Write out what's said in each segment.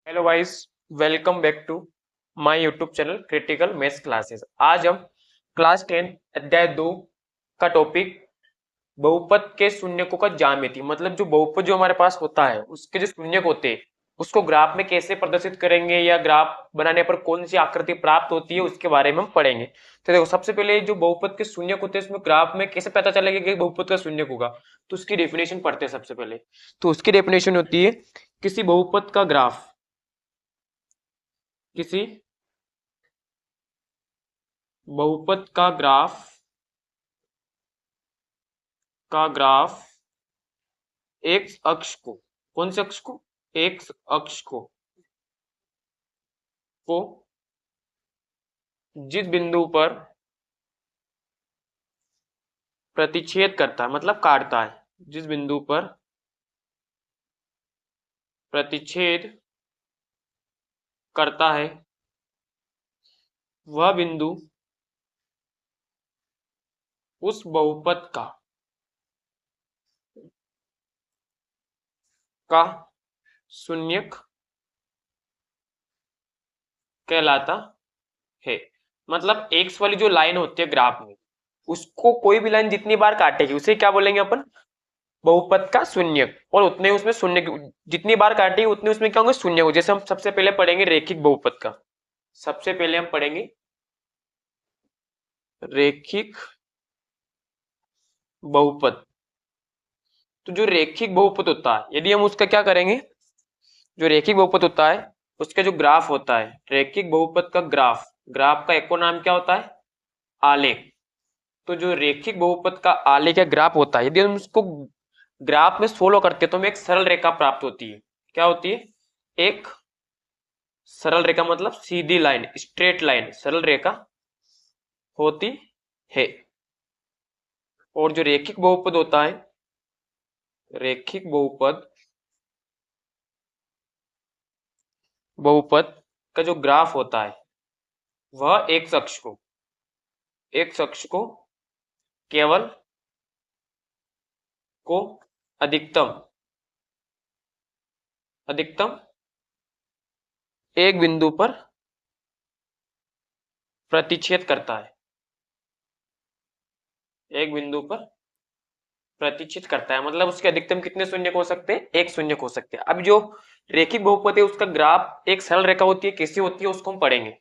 Hello guys, welcome back to my YouTube channel critical maths classes. आज हम class 10 अध्याय 2 का टॉपिक बहुपद के शून्यकों का ज्यामिति, मतलब जो बहुपद जो हमारे पास होता है उसके जो शून्यक होते हैं उसको ग्राफ में कैसे प्रदर्शित करेंगे या ग्राफ बनाने पर कौन सी आकृति प्राप्त होती है उसके बारे में हम पढ़ेंगे। तो देखो, सबसे पहले जो बहुपद के शून्यक होते हैं उसमें ग्राफ में कैसे पता चलेगा कि बहुपद का शून्यक होगा, तो उसकी डेफिनेशन पढ़ते हैं सबसे पहले। तो उसकी डेफिनेशन होती है, किसी बहुपद का ग्राफ, किसी बहुपद का ग्राफ एक्स अक्ष को, कौन से अक्ष को, एक्स अक्ष को जिस बिंदु पर प्रतिच्छेद करता है, मतलब काटता है, जिस बिंदु पर प्रतिच्छेद करता है वह बिंदु उस बहुपद का शून्यक कहलाता है। मतलब एक्स वाली जो लाइन होती है ग्राफ में, उसको कोई भी लाइन जितनी बार काटेगी उसे क्या बोलेंगे अपन, बहुपद का शून्यक। और उतने उसमें शून्य, जितनी बार काटेगी उतने उसमें क्या होंगे, शून्य हो। जैसे हम सबसे पहले पढ़ेंगे रेखिक बहुपद का, सबसे पहले हम पढ़ेंगे रेखिक बहुपद। तो जो रेखिक बहुपद होता है, यदि हम उसका क्या करेंगे, जो रेखिक बहुपद होता है उसका जो ग्राफ होता है, रेखिक बहुपद का ग्राफ, ग्राफ का एक और नाम क्या होता है, आलेख। तो जो रेखिक बहुपद का आलेख या ग्राफ होता है, यदि हम उसको ग्राफ में सोल्व करते हैं तो हमें एक सरल रेखा प्राप्त होती है। क्या होती है, एक सरल रेखा, मतलब सीधी लाइन, स्ट्रेट लाइन, सरल रेखा होती है। और जो रेखिक बहुपद होता है, रेखिक बहुपद बहुपद का जो ग्राफ होता है वह एक शख्स को केवल को अधिकतम अधिकतम एक बिंदु पर प्रतिच्छेद करता है, एक बिंदु पर प्रतिच्छेद करता है। मतलब उसके अधिकतम कितने शून्य हो सकते हैं, एक शून्य हो सकते हैं। अब जो रेखिक बहुपद है उसका ग्राफ एक सरल रेखा होती है, कैसी होती है उसको हम पढ़ेंगे।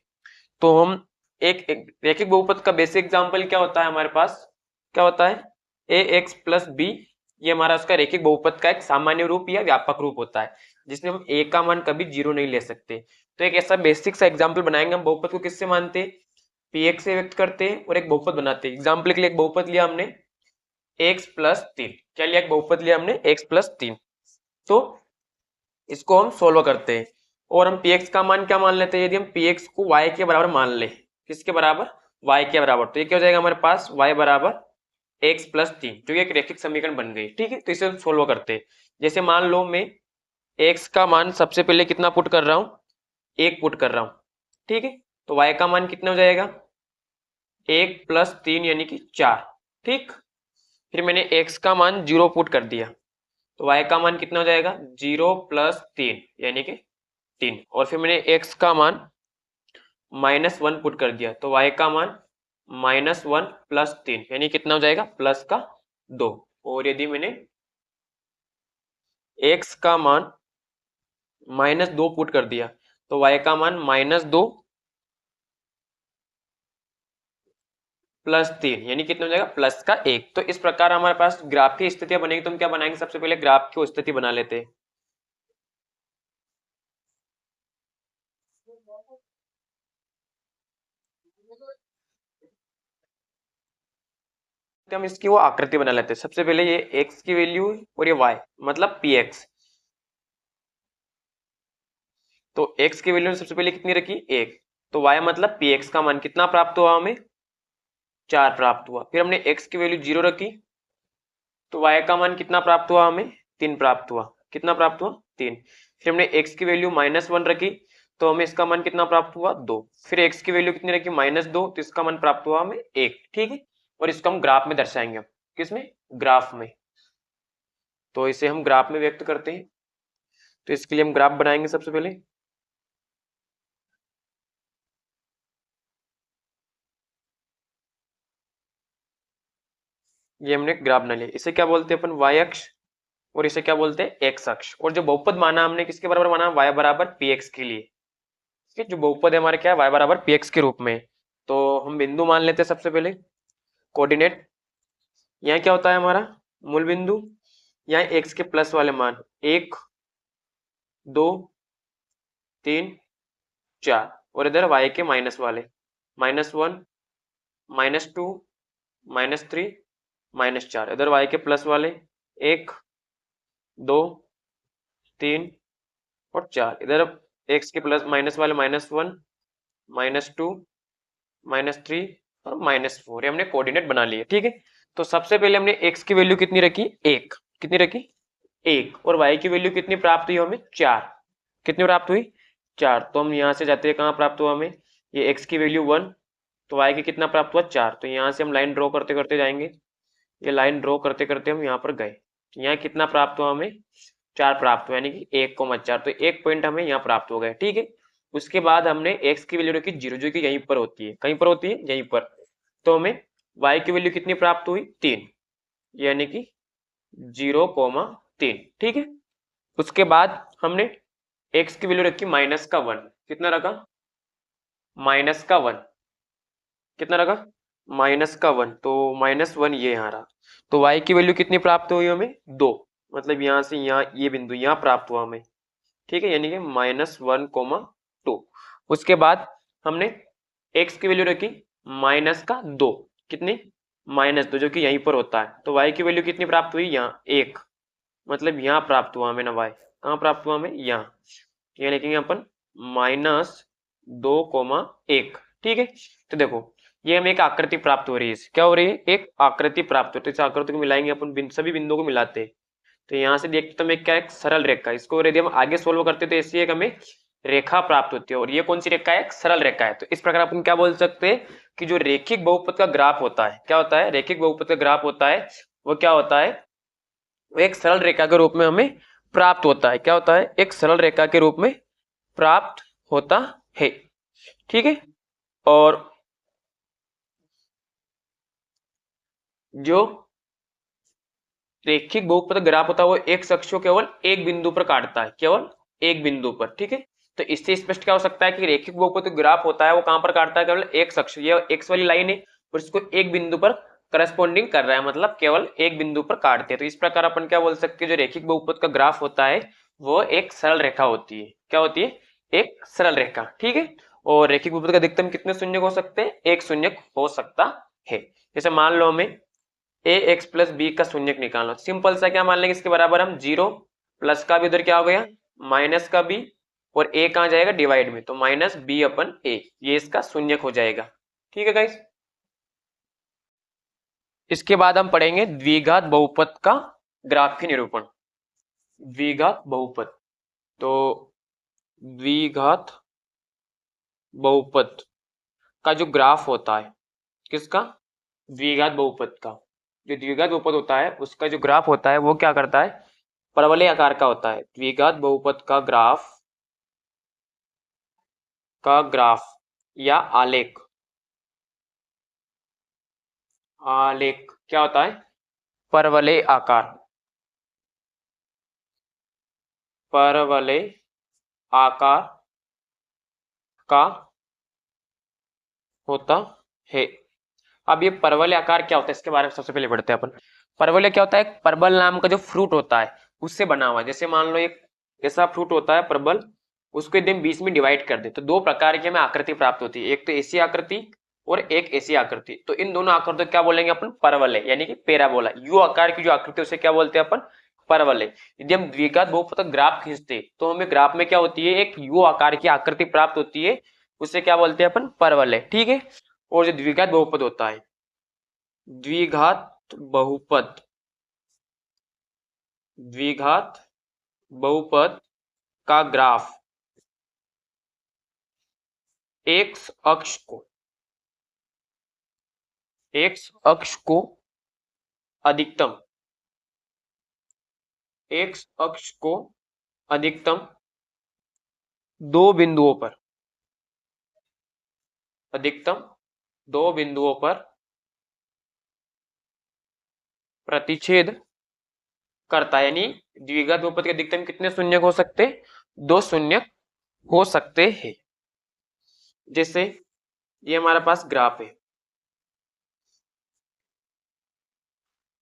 तो हम एक रेखिक बहुपद का बेसिक एग्जांपल क्या होता है हमारे पास, क्या होता है, ए एक्स प्लस बी। ये हमारा उसका रेखिक बहुपद का एक सामान्य रूप या व्यापक रूप होता है, जिसमें हम ए का मान कभी जीरो नहीं ले सकते। तो एक ऐसा बेसिक सा एग्जाम्पल बनाएंगे। हम बहुपद को किससे मानते हैं, पी एक्स से व्यक्त करते हैं और एक बहुपद बनाते हैं। एग्जाम्पल के लिए एक बहुपद लिया हमने एक्स प्लस तीन, क्या लिया, एक बहुपद लिया हमने एक्स प्लस तीन। तो इसको हम सोल्व करते हैं और हम px का मान क्या मान लेते हैं, यदि हम px को y के बराबर मान ले, किसके बराबर, y के बराबर, तो ये क्या हो जाएगा हमारे पास, y बराबर x प्लस तीन, जो एक रेखिक समीकरण बन गई। ठीक है, तो इसे हम सोल्व करते हैं। जैसे मान लो मैं x का मान सबसे पहले कितना पुट कर रहा हूं, एक पुट कर रहा हूं। ठीक है, तो y का मान कितना हो जाएगा, एक प्लस तीन यानी कि चार। ठीक, फिर मैंने x का मान जीरो पुट कर दिया, तो y का मान कितना हो जाएगा, जीरो प्लस तीन यानी कि तीन। और फिर मैंने x का मान माइनस वन पुट कर दिया, तो y का मान माइनस वन प्लस तीन यानी कितना हो जाएगा, प्लस का दो। और यदि मैंने x का मान माइनस दो पुट कर दिया, तो y का मान माइनस दो प्लस तीन यानी कितना हो जाएगा, प्लस का एक। तो इस प्रकार हमारे पास ग्राफ की स्थितियां बनेगी। तो हम क्या बनाएंगे, सबसे पहले ग्राफ की स्थिति बना लेते हैं। तो हम इसकी वो आकृति बना लेते हैं। सबसे पहले ये x की वैल्यू और ये y, मतलब px। तो x की वैल्यू सबसे पहले कितनी रखी, एक। तो y मतलब px का मान कितना प्राप्त हुआ हमें, चार प्राप्त हुआ। फिर हमने x की वैल्यू जीरो रखी, तो y का मान कितना प्राप्त हुआ हमें, तीन प्राप्त हुआ। कितना प्राप्त हुआ, तीन। फिर हमने x की वैल्यू माइनस वन रखी, तो हमें इसका मान कितना प्राप्त हुआ, दो। फिर x की वैल्यू कितनी रखी, माइनस दो, तो इसका मान प्राप्त हुआ हमें एक। ठीक है, और इसको हम ग्राफ में दर्शाएंगे। किसमें, ग्राफ में। तो इसे हम ग्राफ में व्यक्त करते हैं। तो इसके लिए हम ग्राफ बनाएंगे सबसे पहले। ये हमने ग्राफ बना लिया। इसे क्या बोलते हैं अपन, वाई अक्ष, और इसे क्या बोलते हैं, एक्स अक्ष। और जो बहुपद माना हमने किसके बराबर माना, वाई बराबर पी एक्स के लिए। ठीक है, जो बहुपद है हमारे क्या है, वाई बराबर पी एक्स के रूप में। तो हम बिंदु मान लेते हैं सबसे पहले, कोऑर्डिनेट। यहाँ क्या होता है हमारा मूल बिंदु, यहाँ एक्स के प्लस वाले मान 1 2 3 4, और इधर वाई के माइनस वाले -1 -2 -3 -4। इधर वाई के प्लस वाले 1 2 3 और 4। इधर एक्स के प्लस माइनस वाले -1 -2 -3 और -4। ये हमने कोऑर्डिनेट बना लिए। ठीक है, तो सबसे पहले हमने एक्स की वैल्यू कितनी रखी, 1। कितनी रखी, 1। और वाई की वैल्यू कितनी प्राप्त हुई हमें, 4। कितनी प्राप्त हुई, 4। तो हम यहाँ से जाते हैं, कहाँ प्राप्त हुआ हमें, ये एक्स की वैल्यू 1, तो वाई की कितना प्राप्त हुआ, 4। तो यहाँ से हम लाइन ड्रॉ करते करते जाएंगे, ये लाइन ड्रॉ करते करते हम यहाँ पर गए, तो यहाँ कितना प्राप्त हुआ हमें, 4 प्राप्त हुआ, यानी कि 1,4। तो एक पॉइंट हमें यहाँ प्राप्त हो गया। ठीक है, उसके बाद हमने एक्स की वैल्यू रखी 0, जो कि यहीं पर होती है, कहीं पर होती है, यहीं पर। तो हमें वाई की वैल्यू कितनी प्राप्त हुई, 3, यानी कि 0,3। ठीक है, उसके बाद हमने एक्स की वैल्यू रखी -1। कितना रखा, -1। कितना रखा, -1। तो -1 ये यहाँ रहा। तो y की वैल्यू कितनी प्राप्त हुई हमें, 2। मतलब यहाँ से यहाँ ये बिंदु यहाँ प्राप्त हुआ हमें। ठीक है, यानी कि -1,2। उसके बाद हमने x की वैल्यू रखी -2। कितनी, -2, जो कि यहीं पर होता है। तो y की वैल्यू कितनी प्राप्त हुई, यहाँ 1। मतलब यहाँ प्राप्त हुआ हमें ना y, कहाँ प्राप्त हुआ हमें, यहाँ। यहाँ लिखेंगे अपन -2,1। ठीक है, तो देखो ये हमें एक आकृति प्राप्त हो रही है। क्या हो रही है, एक आकृति प्राप्त होती है। इस आकृति को मिलाएंगे अपन, सभी बिंदुओं को मिलाते हैं, तो यहाँ से देखते तो हमें क्या, एक सरल रेखा। इसको यदि हम आगे सोल्व करते तो ऐसी एक हमें रेखा प्राप्त होती है। और ये कौन सी रेखा है, एक सरल रेखा है। तो इस प्रकार अपन क्या बोल सकते हैं कि जो रेखिक बहुपद का ग्राफ होता है, क्या होता है, रेखिक बहुपद का ग्राफ होता है, वो क्या होता है, वो एक सरल रेखा के रूप में हमें प्राप्त होता है। क्या होता है, एक सरल रेखा के रूप में प्राप्त होता है। ठीक है, और जो रेखिक बहुपद ग्राफ होता है वो एक अक्ष को केवल एक बिंदु पर काटता है, केवल एक बिंदु पर। ठीक है, तो इससे स्पष्ट क्या हो सकता है कि रेखिक बहुपद ग्राफ होता है वो कहां पर काटता है, केवल एक अक्ष। ये एक्स वाली लाइन है और इसको एक बिंदु पर करस्पॉन्डिंग कर रहा है, मतलब केवल एक बिंदु पर काटते हैं। तो इस प्रकार अपन क्या बोल सकते हैं, जो रेखिक बहुपद का ग्राफ होता है वो एक सरल रेखा होती है। क्या होती है, एक सरल रेखा। ठीक है, और रेखिक बहुपद का अधिकतम कितने शून्य हो सकते हैं, एक शून्य हो सकता है। जैसे मान लो हमें ए एक्स प्लस बी का शून्यक निकालना, सिंपल सा क्या मान लेंगे, इसके बराबर हम 0, प्लस का भी उधर क्या हो गया, माइनस का बी, और ए कहाँ जाएगा, डिवाइड में, तो -b/a, ये इसका शून्यक हो जाएगा। ठीक है गाइस, इसके बाद हम पढ़ेंगे द्विघात बहुपद का ग्राफीय निरूपण। द्विघात बहुपद, तो द्विघात बहुपद का जो ग्राफ होता है, किसका, द्विघात बहुपद का, जो द्विघात बहुपद होता है उसका जो ग्राफ होता है वो क्या करता है, परवलय आकार का होता है। द्विघात बहुपद का ग्राफ या आलेख, आलेख क्या होता है, परवलय आकार, परवलय आकार का होता है। अब ये परवलय आकार क्या होता है, इसके बारे में सबसे पहले पढ़ते हैं अपन। परवलय क्या होता है, परबल नाम का जो फ्रूट होता है उससे बना हुआ है। जैसे मान लो एक ऐसा फ्रूट होता है परबल, उसको यदि हम 20 में डिवाइड कर दे तो दो प्रकार की हमें आकृति प्राप्त होती है, एक तो ऐसी आकृति और एक ऐसी आकृति। तो इन दोनों आकृति क्या बोलेंगे अपन, परवलय, यानी कि पैराबोला। यू आकार की जो आकृति उसे क्या बोलते हैं अपन, परवलय। यदि हम द्विघात बहुपद का ग्राफ खींचते तो हमें ग्राफ में क्या होती है, एक यू आकार की आकृति प्राप्त होती है, उसे क्या बोलते हैं अपन, परवलय। ठीक है, और जो द्विघात बहुपद होता है, द्विघात बहुपद, द्विघात बहुपद का ग्राफ एक्स अक्ष को, एक्स अक्ष को अधिकतम, एक्स अक्ष को अधिकतम दो बिंदुओं पर, अधिकतम दो बिंदुओं पर प्रतिच्छेद करता है, यानी द्विघात बहुपद के अधिकतम कितने शून्य हो सकते? 2 शून्य हो सकते हैं। जैसे ये हमारे पास ग्राफ है,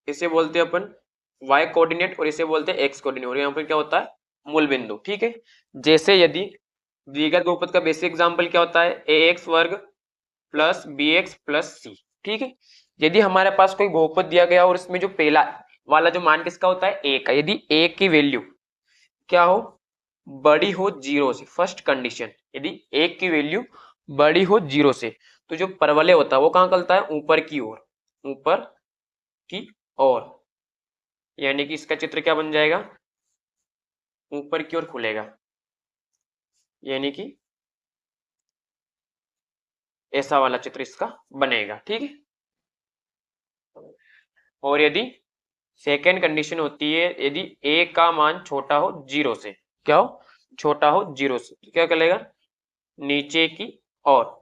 इसे बोलते हैं अपन y कोऑर्डिनेट और इसे बोलते हैं x कोऑर्डिनेट, और यहाँ पर क्या होता है? मूल बिंदु। ठीक है, जैसे यदि द्विघात बहुपद का बेसिक एग्जांपल क्या होता है? ax वर्ग प्लस bx प्लस c। ठीक है, यदि हमारे पास कोई बहुपद दिया गया और इसमें जो पहला वाला जो मान किसका होता है? a का, यदि a की वैल्यू क्या हो? बड़ी हो 0 से, फर्स्ट कंडीशन, यदि a की वैल्यू बड़ी हो 0 से, तो जो परवलय होता है वो कहाँ खुलता है? ऊपर की ओर, ऊपर की ओर, यानी कि इसका चित्र क्या बन जाएगा? ऊपर की ओर खुलेगा, यानी कि ऐसा वाला चित्र इसका बनेगा। ठीक है, और यदि सेकेंड कंडीशन होती है, यदि a का मान छोटा हो 0 से, क्या हो? छोटा हो 0 से, तो क्या करेगा? नीचे की ओर,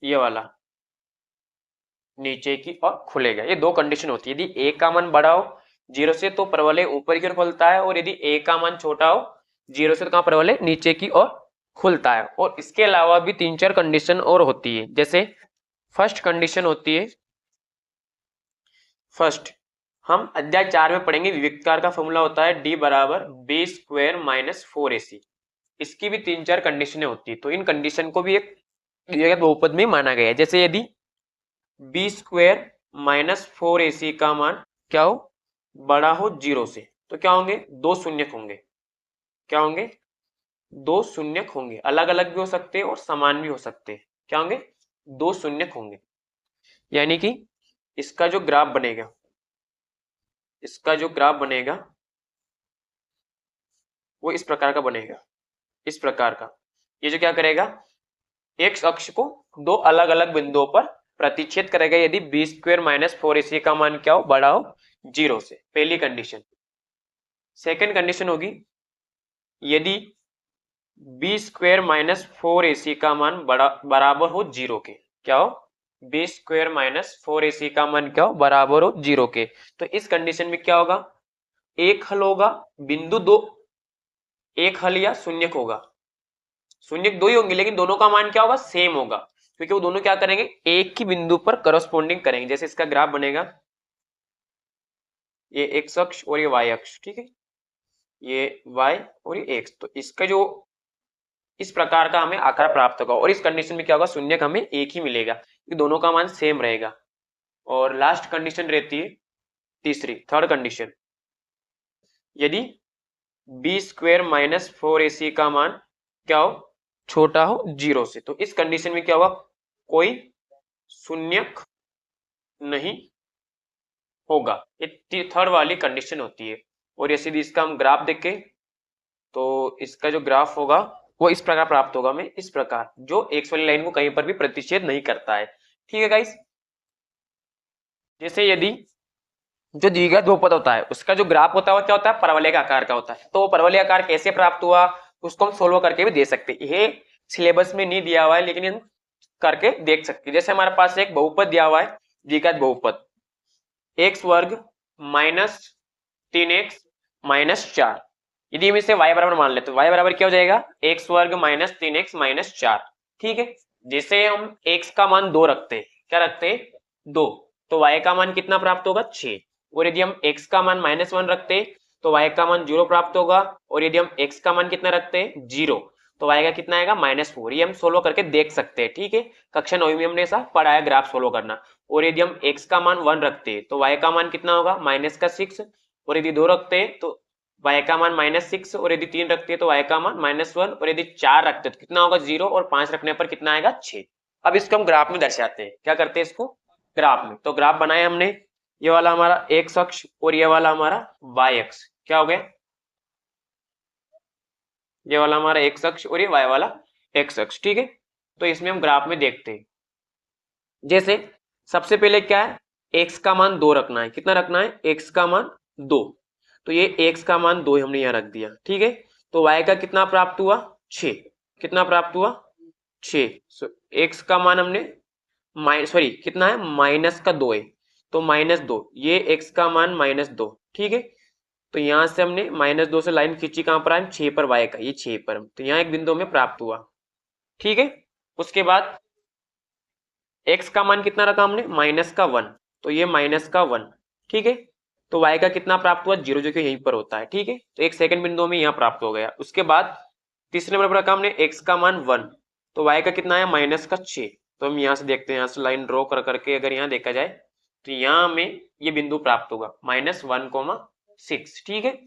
ये वाला नीचे की ओर खुलेगा। ये दो कंडीशन होती है, यदि a का मान बड़ा हो 0 से तो परवलय ऊपर की ओर खुलता है, और यदि a का मान छोटा हो 0 से तो कहाँ परवलय? नीचे की ओर खुलता है। और इसके अलावा भी 3-4 कंडीशन और होती है। जैसे फर्स्ट कंडीशन होती है, फर्स्ट हम अध्याय 4 में पढ़ेंगे, विविक्तकार का फॉर्मूला होता है d बराबर b स्क्वायर माइनस 4ac। इसकी भी 3-4 कंडीशनें होती है, तो इन कंडीशन को भी एक बहुपद में माना गया है। जैसे यदि b स्क्वायर माइनस 4ac का मान क्या हो? बड़ा हो 0 से, तो क्या होंगे? 2 शून्यक होंगे। क्या होंगे? 2 शून्यक होंगे, अलग अलग भी हो सकते हैं और समान भी हो सकते हैं। क्या होंगे? 2 शून्यक होंगे, यानी कि इसका जो ग्राफ बनेगा, इसका जो ग्राफ बनेगा वो इस प्रकार का बनेगा, इस प्रकार का। ये जो क्या करेगा? एक्स अक्ष को दो अलग अलग बिंदुओं पर प्रतिच्छेद करेगा, यदि बी स्क्वायर माइनस 4ac का मान क्या हो? बड़ा हो 0 से, पहली कंडीशन। सेकेंड कंडीशन होगी, यदि बी स्क्वायर माइनस 4ac का मान बराबर हो 0 के। क्या हो? बी स्क्वायर माइनस 4ac का मान क्या हो? बराबर हो 0 के। तो इस कंडीशन में क्या होगा? एक हल होगा, बिंदु दो एक हल या शून्यक होगा। शून्यक दो ही होंगे, लेकिन दोनों का मान क्या होगा? सेम होगा, क्योंकि वो दोनों क्या करेंगे? एक ही बिंदु पर करस्पॉन्डिंग करेंगे। जैसे इसका ग्राफ बनेगा, ये एक्स अक्ष और ये वाई अक्ष। ठीक है, ये y और ये x, तो इसका जो इस प्रकार का हमें आकार प्राप्त होगा। और इस कंडीशन में क्या होगा? शून्यक हमें एक ही मिलेगा, क्योंकि दोनों का मान सेम रहेगा। और लास्ट कंडीशन रहती है तीसरी, थर्ड कंडीशन, यदि बी स्क्वायर माइनस 4ac का मान क्या हो? छोटा हो 0 से, तो इस कंडीशन में क्या होगा? कोई शून्यक नहीं होगा। ये थर्ड वाली कंडीशन होती है। और यदि इसका हम ग्राफ देखें, तो इसका जो ग्राफ होगा वो इस प्रकार प्राप्त होगा, हमें इस प्रकार, जो एक्स वाली लाइन को कहीं पर भी प्रतिच्छेद नहीं करता है। ठीक है गाइस, जैसे यदि जो द्विघात बहुपद होता है उसका जो ग्राफ होता है वो क्या होता है? परवलय का आकार का होता है। तो परवलय आकार कैसे प्राप्त हुआ उसको हम सोल्व करके भी दे सकते हैं। ये सिलेबस में नहीं दिया हुआ है, लेकिन हम करके देख सकते हैं। जैसे हमारे पास एक बहुपद दिया हुआ है, द्विघात बहुपद, एक्स वर्ग माइनस 3x माइनस 4। यदि हम इसे y बराबर मान लेते तो y बराबर क्या हो जाएगा? एक्स वर्ग माइनस 3x माइनस 4। ठीक है, जैसे हम x का मान 2 रखते हैं, क्या रखते हैं? 2, तो y का मान कितना प्राप्त होगा? 6। और यदि हम x का मान -1 रखते हैं तो y का मान 0 प्राप्त होगा। और यदि हम x का मान कितना रखते हैं? 0, तो y का कितना आएगा? -4। ये हम सोल्व करके देख सकते हैं। ठीक है, कक्षा 9 में हमने ऐसा पढ़ा है, ग्राफ सोल्व करना। और यदि हम x का मान 1 रखते हैं तो y का मान कितना होगा? -6। और यदि 2 रखते हैं तो y का मान -6, और यदि 3 रखते हैं तो y का मान -1, और यदि 4 रखते हैं तो कितना होगा? 0, और 5 रखने पर कितना आएगा? 6। अब इसको हम ग्राफ में दर्शाते हैं। क्या करते हैं इसको? ग्राफ में। तो ग्राफ बनाए हमने, ये वाला हमारा x अक्ष और ये वाला हमारा y अक्ष। क्या हो गया? ये वाला हमारा x अक्ष और ये y वाला x अक्ष। ठीक है, तो इसमें हम ग्राफ में देखते हैं। जैसे सबसे पहले क्या है? x का मान 2 रखना है। कितना रखना है? x का मान 2, तो ये x का मान 2 हमने यहाँ रख दिया। ठीक है, तो y का कितना प्राप्त हुआ? 6। कितना प्राप्त हुआ 6। एक्स का मान हमने कितना है माइनस का 2 है, तो -2, ये एक्स का मान -2, ठीक है। तो यहां से हमने -2 से लाइन खींची, कहां पर आए 6 पर, वाई का ये 6 पर, तो यहाँ एक बिंदु हमें प्राप्त हुआ, ठीक है। उसके बाद एक्स का मान कितना रखा हमने -1, तो ये -1, ठीक है। तो y का कितना प्राप्त हुआ 0, जो कि यहीं पर होता है, ठीक है। तो एक सेकंड बिंदु में यहाँ प्राप्त हो गया। उसके बाद तीसरे नंबर पर रखा हमने x का मान 1, तो y का कितना है -6। तो हम यहाँ से देखते हैं, यहाँ से लाइन ड्रॉ कर करके अगर यहाँ देखा जाए तो यहाँ हमें ये बिंदु प्राप्त होगा -1,6, ठीक है।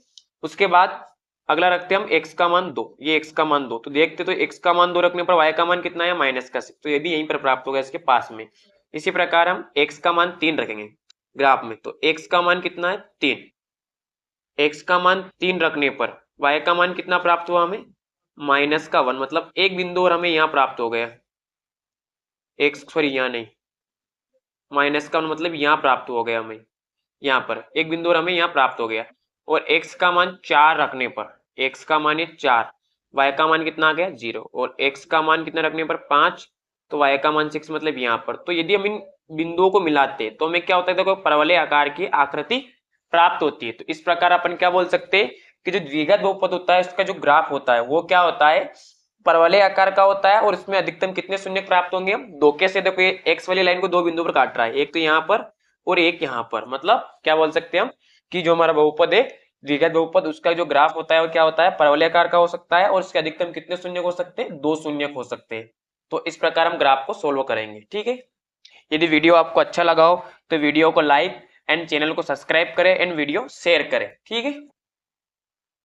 उसके बाद अगला रखते हैं हम x का मान 2, ये x का मान 2, तो देखते तो x का मान 2 रखने पर y का मान कितना है -6, तो ये भी यहीं पर प्राप्त होगा इसके पास में। इसी प्रकार हम x का मान 3 रखेंगे ग्राफ में, तो x का मान कितना है 3, x का मान 3 रखने पर y का मान कितना प्राप्त हुआ हमें -1, मतलब एक बिंदु और हमें यहाँ प्राप्त हो गया, यहाँ नहीं, -1 मतलब यहाँ प्राप्त हो गया हमें, यहाँ पर एक बिंदु और हमें यहाँ प्राप्त हो गया। और x का मान 4 रखने पर, x का मान है 4, y का मान कितना आ गया 0, और x का मान कितना रखने पर 5, तो y का मान 6, मतलब यहाँ पर। तो यदि हम इन बिंदुओं को मिलाते हैं तो हमें क्या होता है, देखो परवलय आकार की आकृति प्राप्त होती है। तो इस प्रकार अपन क्या बोल सकते हैं कि जो द्विघात बहुपद होता है उसका जो ग्राफ होता है वो क्या होता है, परवलय आकार का होता है। और इसमें अधिकतम कितने शून्य प्राप्त होंगे, हम दो कैसे, देखो ये एक्स वाली लाइन को दो बिंदु पर काट रहा है, एक तो यहाँ पर और एक यहाँ पर, मतलब क्या बोल सकते हैं हम कि जो हमारा बहुपद है द्विघात बहुपद, उसका जो ग्राफ होता है वो क्या होता है, परवलय आकार का हो सकता है। और इसके अधिकतम कितने शून्य हो सकते हैं, 2 शून्य हो सकते हैं। तो इस प्रकार हम ग्राफ को सोल्व करेंगे, ठीक है। यदि वीडियो आपको अच्छा लगा हो तो वीडियो को लाइक एंड चैनल को सब्सक्राइब करें एंड वीडियो शेयर करें, ठीक है।